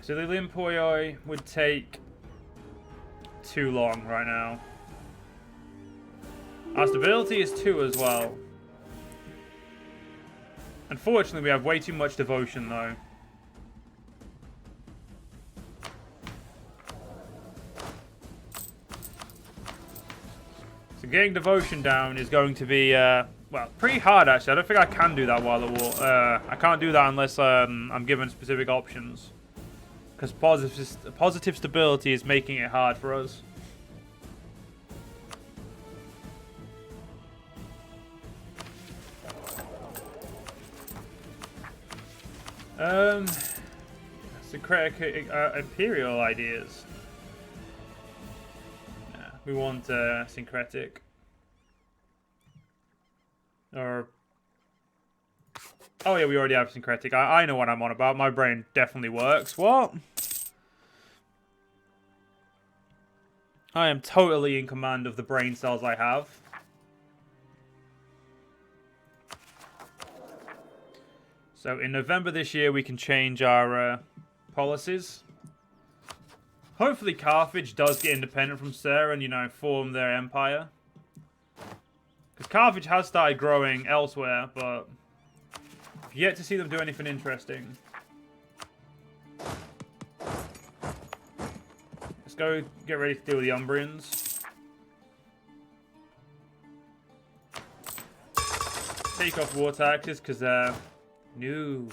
So the Olympioi would take too long right now. Our stability is 2 as well. Unfortunately, we have way too much devotion, though. So getting devotion down is going to be, well, pretty hard, actually. I don't think I can do that while at war. I can't do that unless I'm given specific options. Because positive stability is making it hard for us. Syncretic Imperial ideas. Yeah, we want syncretic. Or... Oh yeah, we already have syncretic. I know what I'm on about. My brain definitely works. What? I am totally in command of the brain cells I have. So in November this year, we can change our policies. Hopefully Carthage does get independent from Sarah and, you know, form their empire. Because Carthage has started growing elsewhere, but I've yet to see them do anything interesting. Let's go get ready to deal with the Umbrians. Take off war taxes, because no.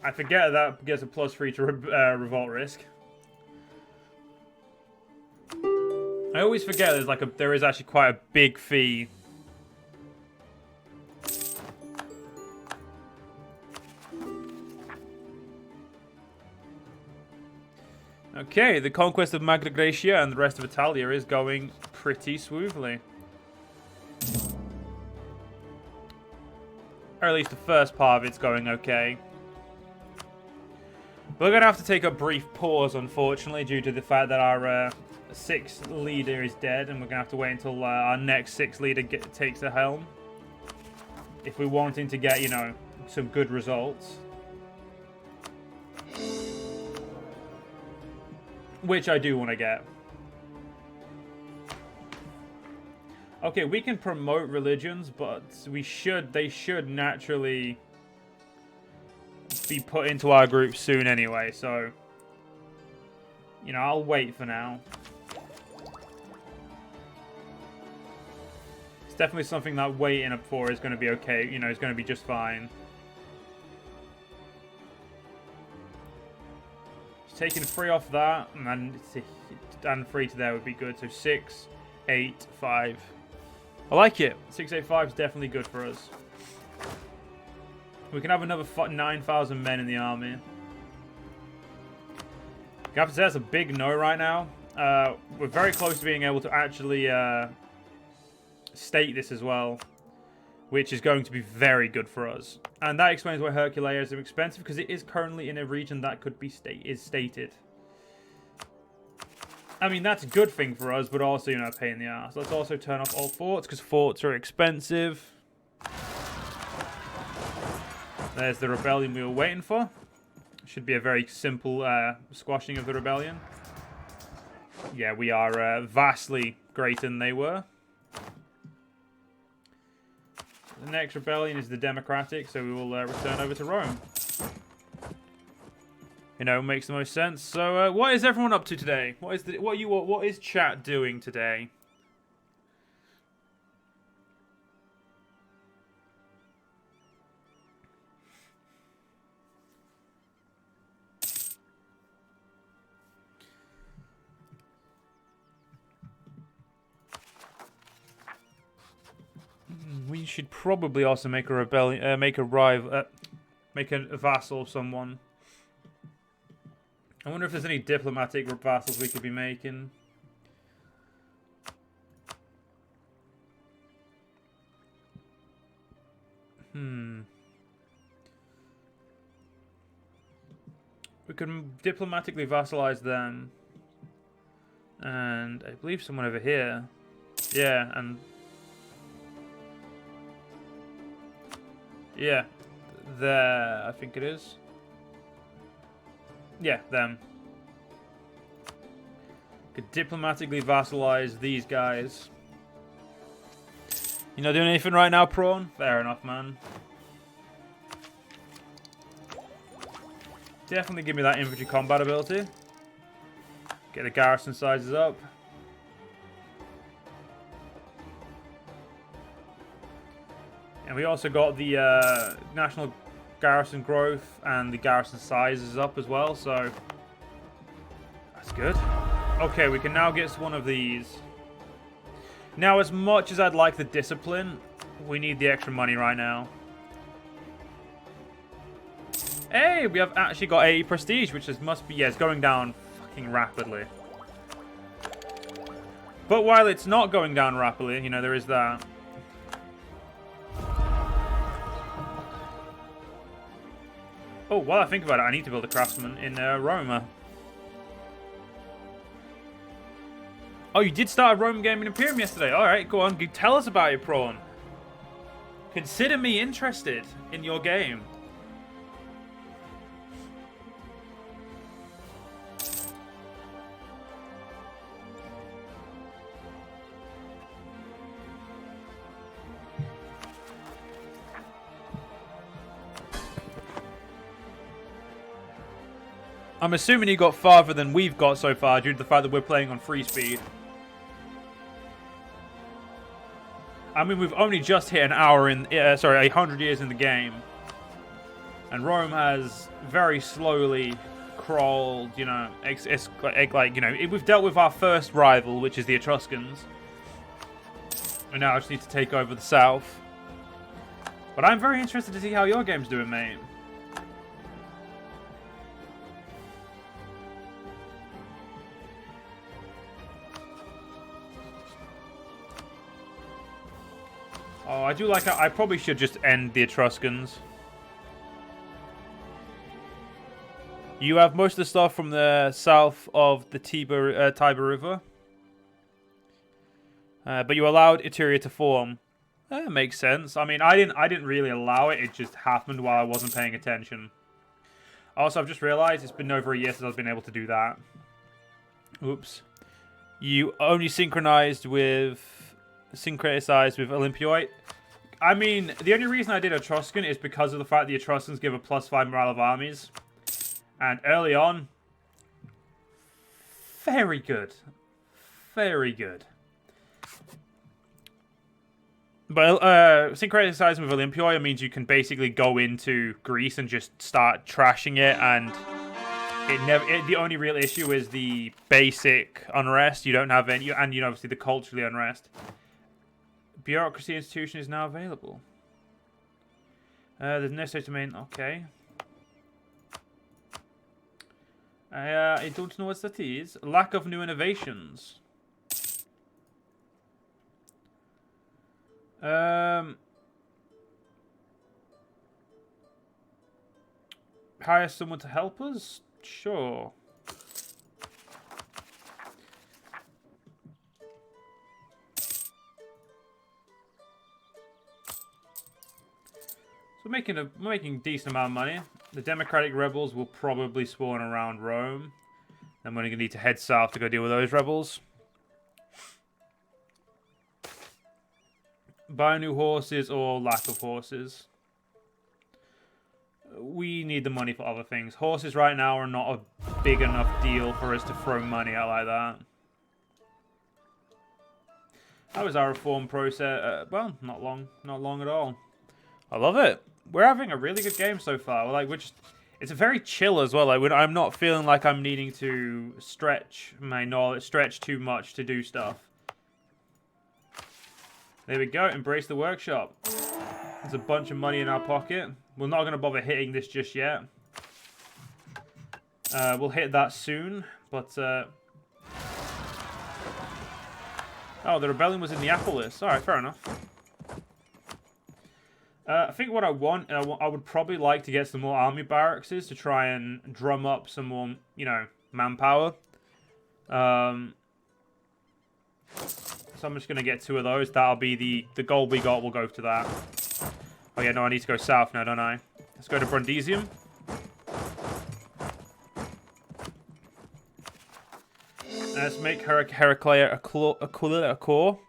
I forget that gets a +3 to revolt risk. I always forget there is actually quite a big fee. Okay, the conquest of Magna Graecia and the rest of Italia is going pretty smoothly. Or at least the first part of it's going okay. We're going to have to take a brief pause, unfortunately, due to the fact that our 6th leader is dead, and we're going to have to wait until our next 6th leader takes the helm. If we're wanting to get, you know, some good results. Which I do want to get. Okay, we can promote religions, but they should naturally be put into our group soon anyway, so, you know, I'll wait for now. It's definitely something that waiting up for is going to be okay, you know, it's going to be just fine. Just taking 3 off that, and 3 to there would be good, so 6, 8, 5. I like it. 685 is definitely good for us. We can have another 9,000 men in the army. I have to say that's a big no right now. We're very close to being able to actually state this as well, which is going to be very good for us. And that explains why Hercules is expensive, because it is currently in a region that could be stated. I mean, that's a good thing for us, but also, you know, a pain in the ass. Let's also turn off all forts, because forts are expensive. There's the rebellion we were waiting for. Should be a very simple squashing of the rebellion. Yeah, we are vastly greater than they were. The next rebellion is the Democratic, so we will return over to Rome. You know, makes the most sense. So, what is everyone up to today? What is chat doing today? We should probably also make a rebellion, make a vassal of someone. I wonder if there's any diplomatic vassals we could be making. We could diplomatically vassalize them. And I believe someone over here. Yeah, and... yeah, there, I think it is. Yeah, them. Could diplomatically vassalize these guys. You not doing anything right now, Prawn? Fair enough, man. Definitely give me that infantry combat ability. Get the garrison sizes up. And we also got the national garrison growth and the garrison sizes up as well, so that's good. Okay, we can now get one of these. Now, as much as I'd like the discipline, we need the extra money right now. Hey, we have actually got 80 prestige, which is, must be, yeah, it's going down fucking rapidly. But while it's not going down rapidly, you know, there is that. Oh, while I think about it, I need to build a craftsman in Roma. Oh, you did start a Roman game in Imperium yesterday. Alright, go on. Tell us about it, Prawn. Consider me interested in your game. I'm assuming you got farther than we've got so far due to the fact that we're playing on free speed. I mean, we've only just hit an hour in, 100 years in the game. And Rome has very slowly crawled, you know, it's like, you know, we've dealt with our first rival, which is the Etruscans. And now I just need to take over the south. But I'm very interested to see how your game's doing, mate. Oh, I do like... I probably should just end the Etruscans. You have most of the stuff from the south of the Tiber River. But you allowed Eteria to form. Makes sense. I mean, I didn't really allow it. It just happened while I wasn't paying attention. Also, I've just realized it's been over a year since I've been able to do that. Oops. You only synchronized with Olympioid. I mean, the only reason I did Etruscan is because of the fact the Etruscans give a +5 morale of armies. And early on, very good. Very good. But synchronizing with Olympioid means you can basically go into Greece and just start trashing it, and the only real issue is the basic unrest. You don't have any, and you know, obviously the culturally unrest. Bureaucracy institution is now available. There's necessary to main. Okay. I don't know what that is. Lack of new innovations. Hire someone to help us? Sure. So we're making a decent amount of money. The Democratic rebels will probably spawn around Rome. Then we're going to need to head south to go deal with those rebels. Buy new horses or lack of horses. We need the money for other things. Horses right now are not a big enough deal for us to throw money out like that. How is our reform process? Well, not long at all. I love it. We're having a really good game so far. It's a very chill as well. Like, I'm not feeling like I'm needing to stretch my knowledge, stretch too much to do stuff. There we go. Embrace the workshop. There's a bunch of money in our pocket. We're not going to bother hitting this just yet. We'll hit that soon, but... Oh, the rebellion was in Neapolis. Alright, fair enough. I think what I want, I would probably like to get some more army barracks to try and drum up some more, you know, manpower. So I'm just going to get 2 of those. That'll be the gold we got. We'll go to that. Oh yeah, no, I need to go south now, don't I? Let's go to Brundisium. Let's make Heraclea a core.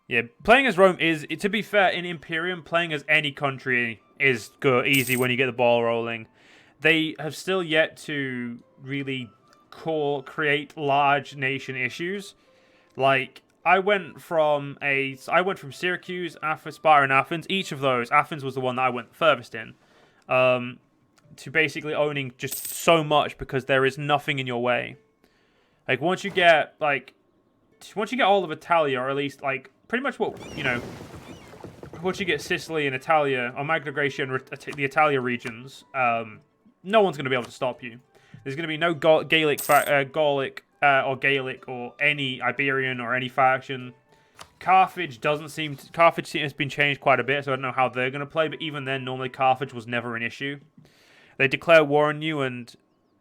Yeah, playing as Rome is, to be fair, in Imperium, playing as any country is good, easy when you get the ball rolling. They have still yet to really create large nation issues. Like, I went from Syracuse, Sparta, and Athens. Each of those, Athens was the one that I went the furthest in, to basically owning just so much because there is nothing in your way. Like, once you get all of Italia, or at least, like, pretty much what, you know, once you get Sicily and Italia, or Magna Graecia and the Italia regions, no one's going to be able to stop you. There's going to be no Gaelic or any Iberian or any faction. Carthage has been changed quite a bit, so I don't know how they're going to play, but even then, normally Carthage was never an issue. They declare war on you, and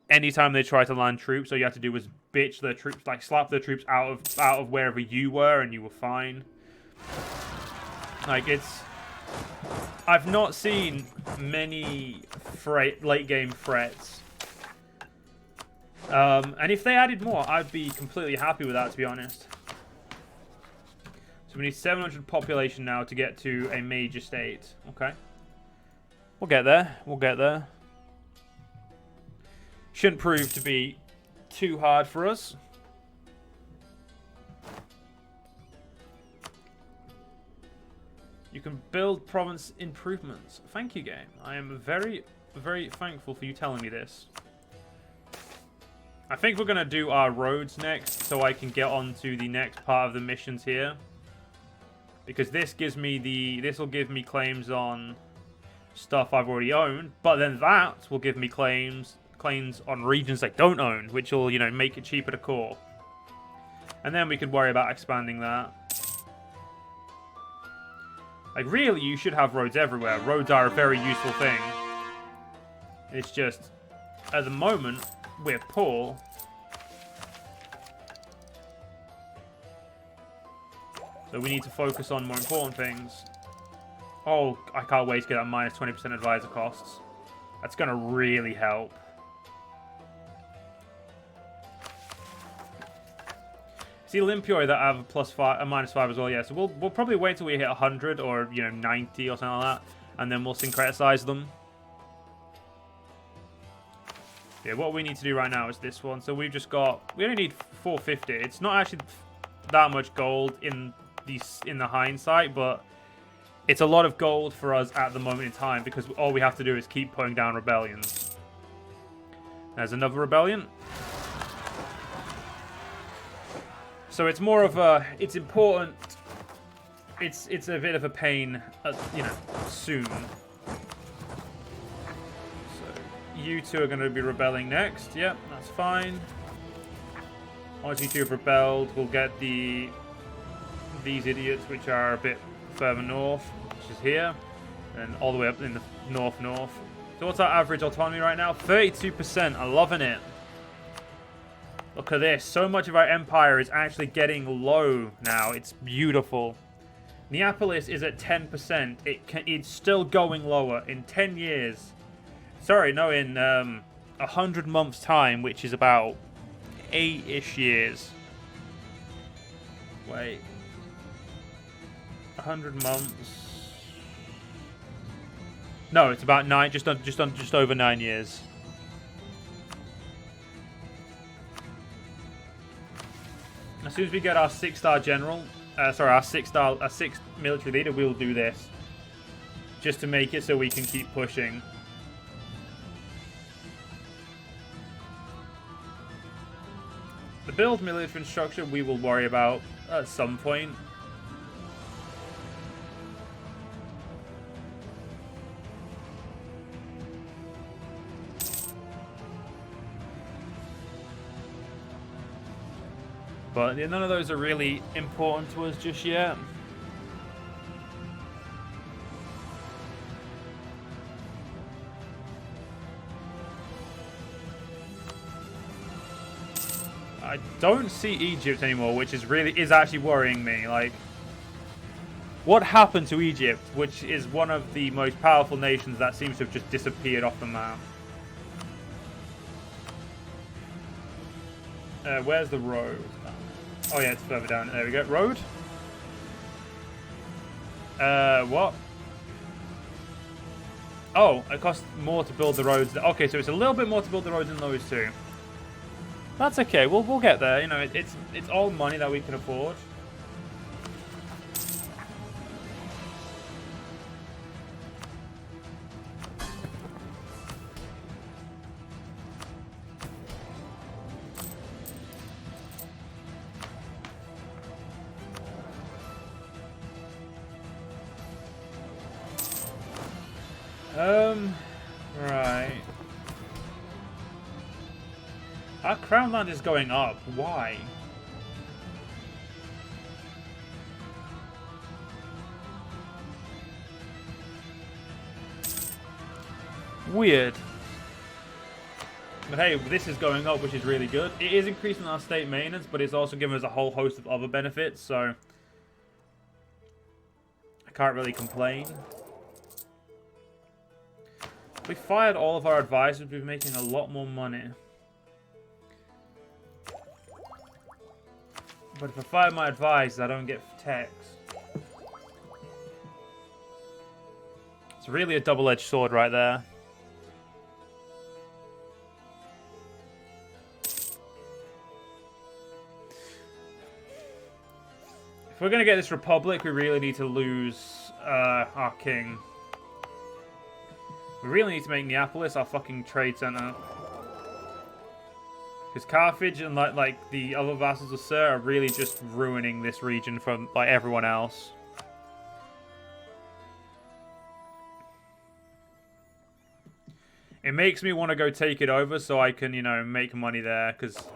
anytime they try to land troops, all you have to do was bitch their troops, like slap their troops out of wherever you were, and you were fine. Like, I've not seen many late game threats. And if they added more, I'd be completely happy with that, to be honest. So we need 700 population now to get to a major state. Okay. We'll get there. We'll get there. Shouldn't prove to be too hard for us. You can build province improvements. Thank you, game. I am very, very thankful for you telling me this. I think we're going to do our roads next, so I can get on to the next part of the missions here. Because this will give me claims on stuff I've already owned, but then that will give me claims on regions I don't own, which will, you know, make it cheaper to core. And then we could worry about expanding that. Like, really, you should have roads everywhere. Roads are a very useful thing. It's just, at the moment, we're poor. So we need to focus on more important things. Oh, I can't wait to get that minus 20% advisor costs. That's going to really help. See, Olympioi that have a minus 5 as well, yeah. So we'll probably wait till we hit 100 or, you know, 90 or something like that. And then we'll syncretize them. Yeah, what we need to do right now is this one. So we've just got... We only need 450. It's not actually that much gold in the hindsight, but it's a lot of gold for us at the moment in time because all we have to do is keep putting down rebellions. There's another rebellion. So it's more of a... It's important. It's a bit of a pain, you know, soon. You two are going to be rebelling next. Yep, that's fine. Once you two have rebelled, we'll get these idiots, which are a bit further north, which is here, and all the way up in the north. So what's our average autonomy right now? 32%. I'm loving it. Look at this. So much of our empire is actually getting low now. It's beautiful. Neapolis is at 10%. It's still going lower. In 10 years... Sorry, no, in 100 months' time, which is about 8-ish years. Wait. 100 months. No, it's about 9, just over 9 years. As soon as we get our 6-star general, our 6th military leader, we'll do this. Just to make it so we can keep pushing. The build military structure we will worry about at some point. But yeah, none of those are really important to us just yet. I don't see Egypt anymore, which is actually worrying me. Like, what happened to Egypt, which is one of the most powerful nations that seems to have just disappeared off the map? Where's the road? Oh yeah, it's further down. There we go. Road? What? Oh, it costs more to build the roads. Okay, so it's a little bit more to build the roads than those two. That's okay. We'll get there. You know, it's all money that we can afford. Right. Our crown land is going up. Why? Weird. But hey, this is going up, which is really good. It is increasing our state maintenance, but it's also giving us a whole host of other benefits, so I can't really complain. If we fired all of our advisors, we'd be making a lot more money. But if I fire my advisors, I don't get tax. It's really a double-edged sword right there. If we're going to get this republic, we really need to lose our king. We really need to make Neapolis our fucking trade center. Because Carthage and like the other vassals of Sir are really just ruining this region from like everyone else. It makes me want to go take it over so I can, you know, make money there. Because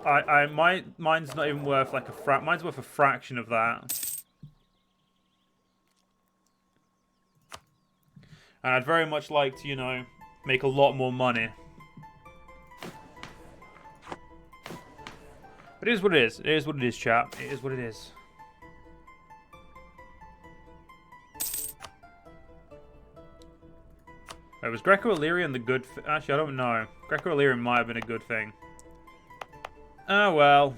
mine's not even worth like mine's worth a fraction of that. And I'd very much like to, you know, make a lot more money. But it is what it is. It is what it is, chap. It is what it is. Wait, was Greco-Illyrian the good... Actually, I don't know. Greco-Illyrian might have been a good thing. Oh, well.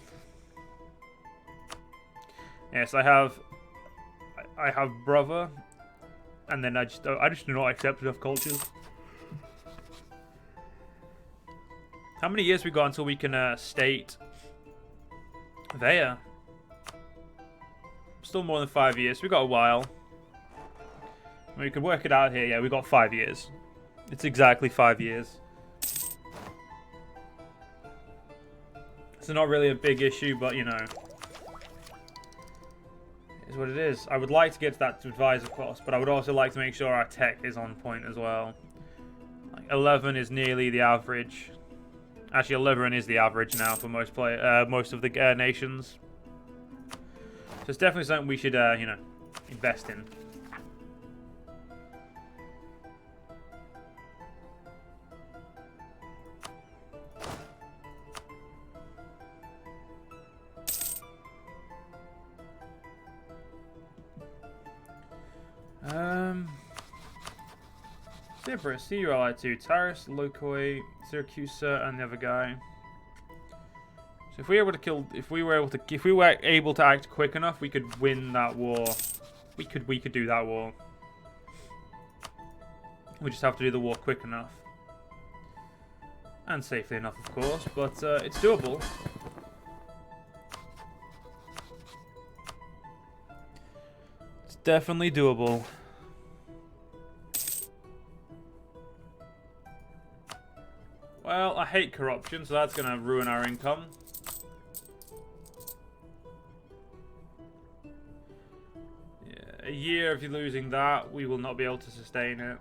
Yes, I have brother... And then I just do not accept enough cultures. How many years we got until we can state there? Still more than 5 years. We got a while. We could work it out here. Yeah, we got 5 years. It's exactly 5 years. It's not really a big issue, but you know. Is what it is. I would like to get to that advisor cost, but I would also like to make sure our tech is on point as well. Like 11 is nearly the average. Actually, 11 is the average now for most of the nations. So it's definitely something we should, you know, invest in. Cyprus, see you allied to Taris, Lokoi, Syracusa, and the other guy. So if we were able to act quick enough, we could win that war. We could do that war. We just have to do the war quick enough. And safely enough, of course, but it's doable. It's definitely doable. Well, I hate corruption, so that's going to ruin our income. Yeah, a year of you losing that, we will not be able to sustain it.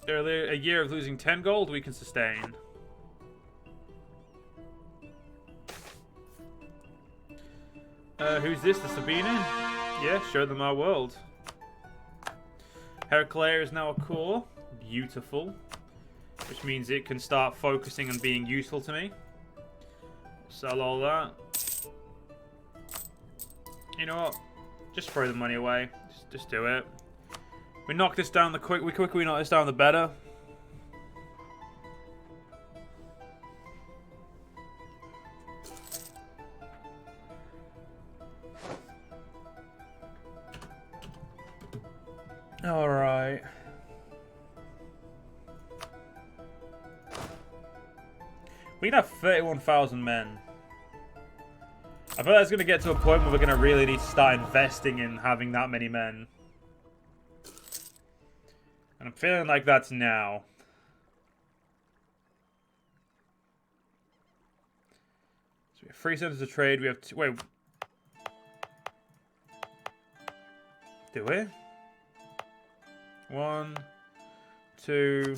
Earlier, a year of losing 10 gold, we can sustain. Who's this, the Sabine? Yeah, show them our world. Heraclea is now a core. Beautiful. Which means it can start focusing and being useful to me. Sell all that. You know what? Just throw the money away. Just do it. We knock this down the quicker we knock this down, the better. Alright. We can have 31,000 men. I feel like it's going to get to a point where we're going to really need to start investing in having that many men. And I'm feeling like that's now. So we have 3 centers of trade. We have two. Wait. Do we? 1, 2.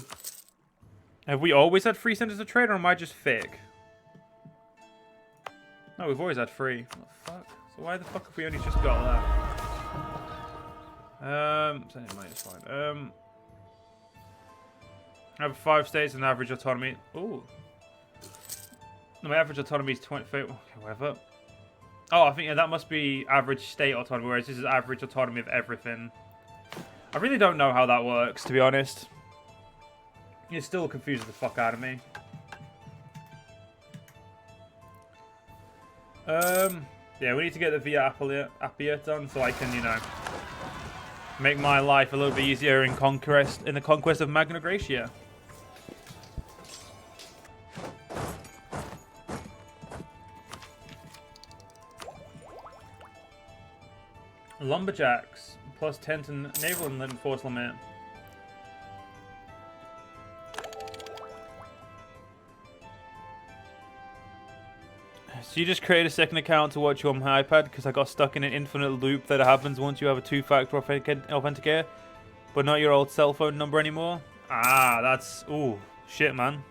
Have we always had 3 centers of trade, or am I just thick? No, we've always had 3. What the fuck? So why the fuck have we only just got that? So it might be fine. I have 5 states and average autonomy. Ooh. No, my average autonomy is 20. Okay, whatever. Oh, I think yeah, that must be average state autonomy, whereas this is average autonomy of everything. I really don't know how that works, to be honest. It still confuses the fuck out of me. Yeah, we need to get the Via Appia done so I can, you know, make my life a little bit easier in the conquest of Magna Graecia. Lumberjacks plus 10 to naval and force limit. So you just create a second account to watch you on my iPad because I got stuck in an infinite loop that happens once you have a 2-factor authenticator, but not your old cell phone number anymore. Ah, that's ooh shit, man.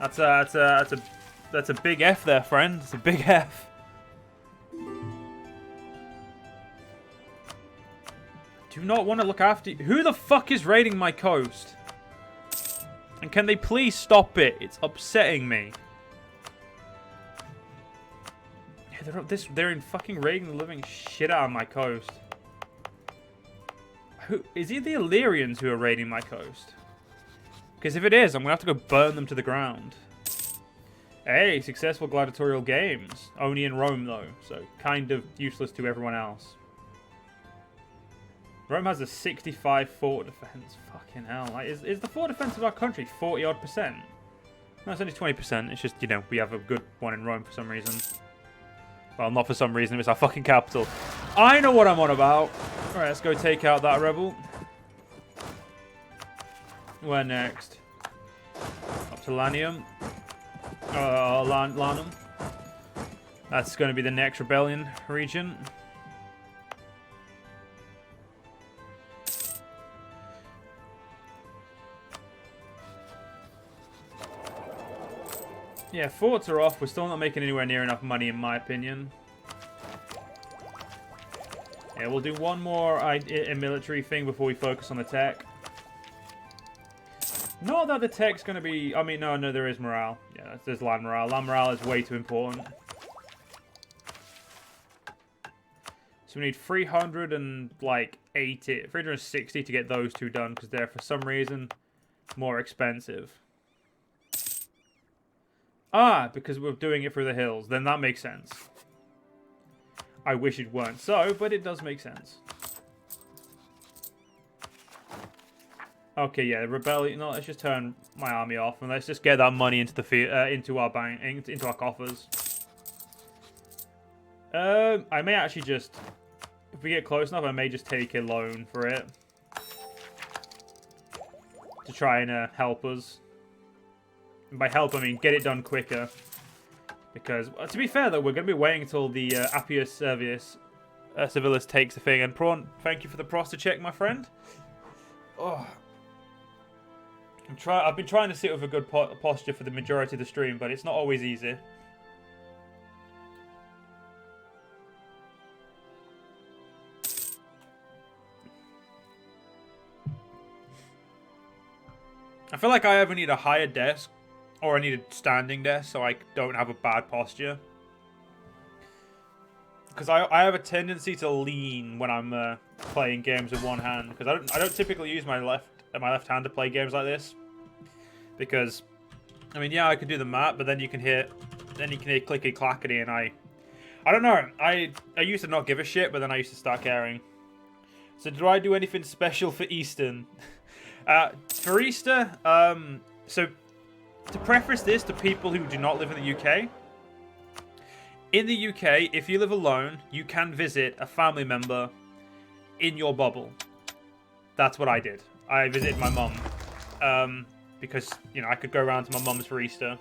That's a big F there, friend. It's a big F. Do not want to look after you. Who the fuck is raiding my coast? And can they please stop it? It's upsetting me. Yeah, they're in fucking raiding the living shit out of my coast. Is it the Illyrians who are raiding my coast? Because if it is, I'm going to have to go burn them to the ground. Hey, successful gladiatorial games. Only in Rome, though. So kind of useless to everyone else. Rome has a 65 fort defense. Fucking hell. Like, is the fort defense of our country 40-odd%? No, it's only 20%. It's just, you know, we have a good one in Rome for some reason. Well, not for some reason. It's our fucking capital. I know what I'm on about. Alright, let's go take out that rebel. Where next? Up to Lanium. Lanum. That's going to be the next rebellion region. Yeah, forts are off. We're still not making anywhere near enough money, in my opinion. Yeah, we'll do one more military thing before we focus on the tech. Not that the tech's going to be... I mean, no, there is morale. Yeah, there's land morale. Land morale is way too important. So we need 360 to get those two done, because they're, for some reason, more expensive. Ah, because we're doing it through the hills. Then that makes sense. I wish it weren't so, but it does make sense. Okay, yeah, the rebellion. No, let's just turn my army off and let's just get that money into the into our bank, into our coffers. I may actually just, if we get close enough, I may just take a loan for it to try and help us. And by help, I mean get it done quicker. Because, to be fair, though, we're going to be waiting until the Appius Civilis takes the thing. And Prawn, thank you for the proster check, my friend. Oh, I've been trying to sit with a good posture for the majority of the stream, but it's not always easy. I feel like I either need a higher desk or I need a standing desk so I don't have a bad posture. Because I have a tendency to lean when I'm playing games with one hand. Because I don't typically use my left hand to play games like this. Because, I mean, yeah, I can do the map, but then you can hear clicky clackety, and I don't know. I used to not give a shit, but then I used to start caring. So do I do anything special for Easter? For Easter, so to preface this to people who do not live in the UK, in the UK, if you live alone, you can visit a family member in your bubble. That's what I did. I visited my mum, because, you know, I could go around to my mum's for Easter.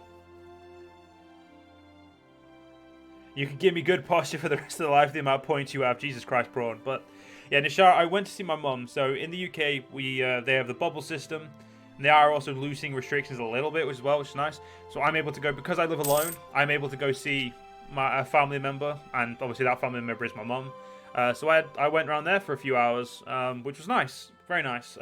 You can give me good posture for the rest of the life, the amount of points you have. Jesus Christ, Braun. But yeah, Nishara, I went to see my mum. So in the UK, they have the bubble system. And they are also loosening restrictions a little bit, which is nice. So I'm able to go, because I live alone, I'm able to go see my family member. And obviously that family member is my mum. So I went around there for a few hours, which was nice. Very nice.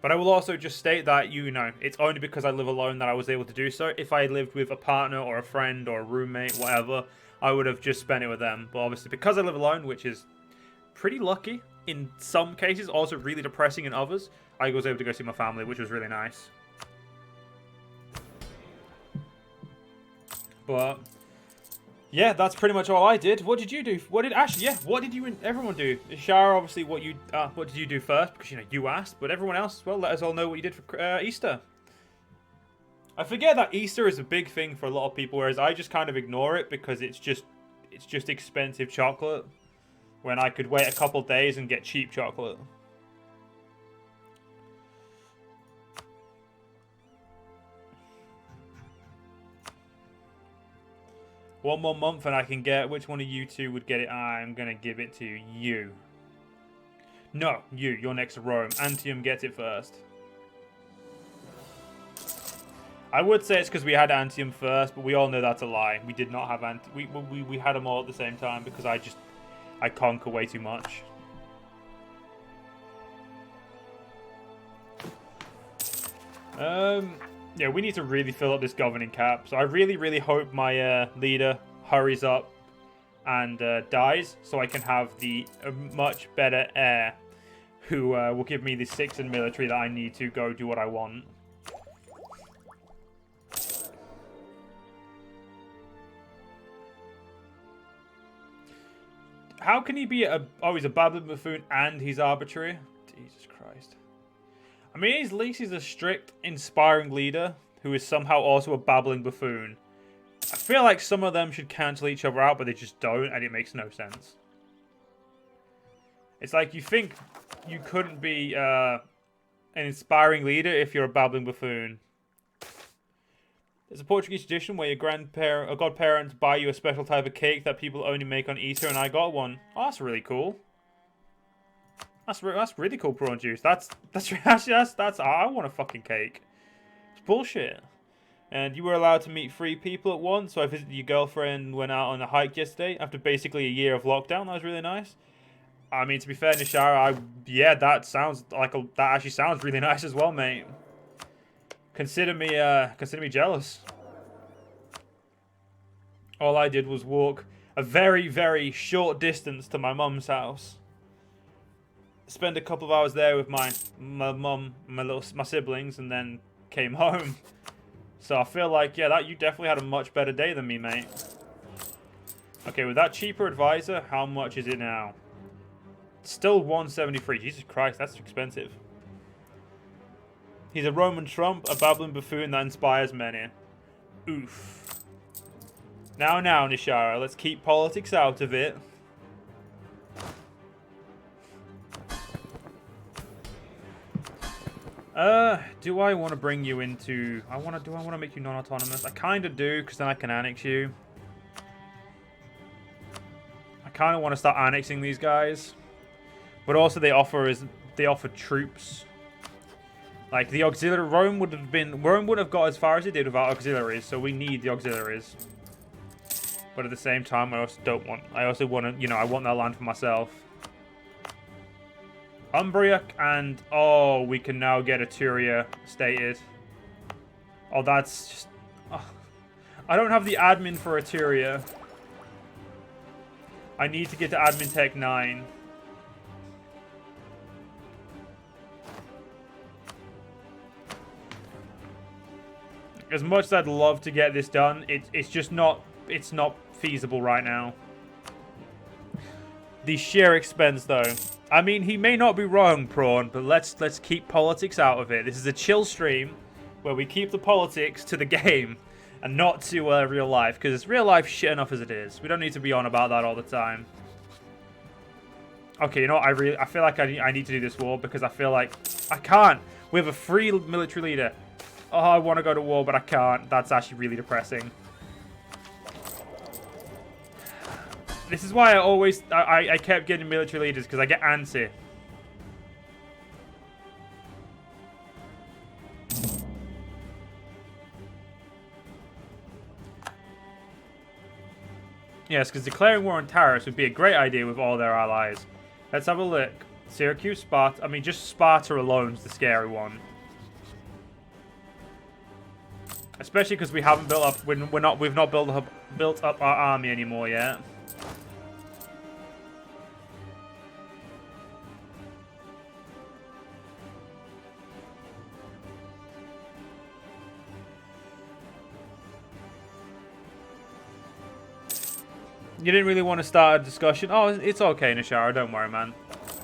But I will also just state that, you know, it's only because I live alone that I was able to do so. If I lived with a partner or a friend or a roommate, whatever, I would have just spent it with them. But obviously, because I live alone, which is pretty lucky in some cases, also really depressing in others, I was able to go see my family, which was really nice. But yeah, that's pretty much all I did. What did you do? What did you and everyone do? Shara, obviously, what did you do first? Because, you know, you asked, but everyone else as well, let us all know what you did for Easter. I forget that Easter is a big thing for a lot of people, whereas I just kind of ignore it because it's just expensive chocolate, when I could wait a couple days and get cheap chocolate. One more month and I can get... Which one of you two would get it? I'm going to give it to you. No, you. You're next to Rome. Antium gets it first. I would say it's because we had Antium first, but we all know that's a lie. We did not have Antium. We had them all at the same time because I conquer way too much. Yeah, we need to really fill up this governing cap. So I really, really hope my leader hurries up and dies, so I can have the much better heir who will give me the 6 in military that I need to go do what I want. How can he be he's a babbling buffoon and he's arbitrary? Jesus Christ. I mean, at least he's a strict, inspiring leader who is somehow also a babbling buffoon. I feel like some of them should cancel each other out, but they just don't, and it makes no sense. It's like you think you couldn't be an inspiring leader if you're a babbling buffoon. There's a Portuguese tradition where your grandparent or godparents buy you a special type of cake that people only make on Easter, and I got one. Oh, that's really cool. That's really cool, prawn juice. That's I want a fucking cake. It's bullshit. And you were allowed to meet 3 people at once. So I visited your girlfriend and went out on a hike yesterday after basically a year of lockdown. That was really nice. I mean, to be fair, Nishara, yeah, that actually sounds really nice as well, mate. Consider me jealous. All I did was walk a very, very short distance to my mum's house. Spend a couple of hours there with my mum, my siblings, and then came home. So I feel like, yeah, you definitely had a much better day than me, mate. Okay, with that cheaper advisor, how much is it now? It's still 173. Jesus Christ, that's expensive. He's a Roman Trump, a babbling buffoon that inspires many. Oof. Now, Nishara, let's keep politics out of it. Do I want to bring you into... do I want to make you non-autonomous? I kind of do, because then I can annex you. I kind of want to start annexing these guys. But also they offer troops. Like, the auxiliary... Rome wouldn't have got as far as it did without auxiliaries, so we need the auxiliaries. But at the same time, I also want to, I want that land for myself. Umbria and... Oh, we can now get Etruria stated. Oh, that's just... Oh. I don't have the admin for Etruria. I need to get to admin tech 9. As much as I'd love to get this done, it's just not... It's not feasible right now. the sheer expense, though. I mean, he may not be wrong, Prawn, but let's keep politics out of it. This is a chill stream where we keep the politics to the game and not to real life, because real life shit enough as it is. We don't need to be on about that all the time. Okay, you know what? I feel like I need to do this war because I feel like I can't. We have a free military leader. Oh, I want to go to war, but I can't. That's actually really depressing. This is why I kept getting military leaders, because I get antsy. Yes, because declaring war on tariffs would be a great idea with all their allies. Let's have a look. Syracuse, Sparta. I mean, just Sparta alone is the scary one. Especially because we haven't built up. We've not built up our army anymore yet. You didn't really want to start a discussion? Oh, it's okay, Nishara. Don't worry, man.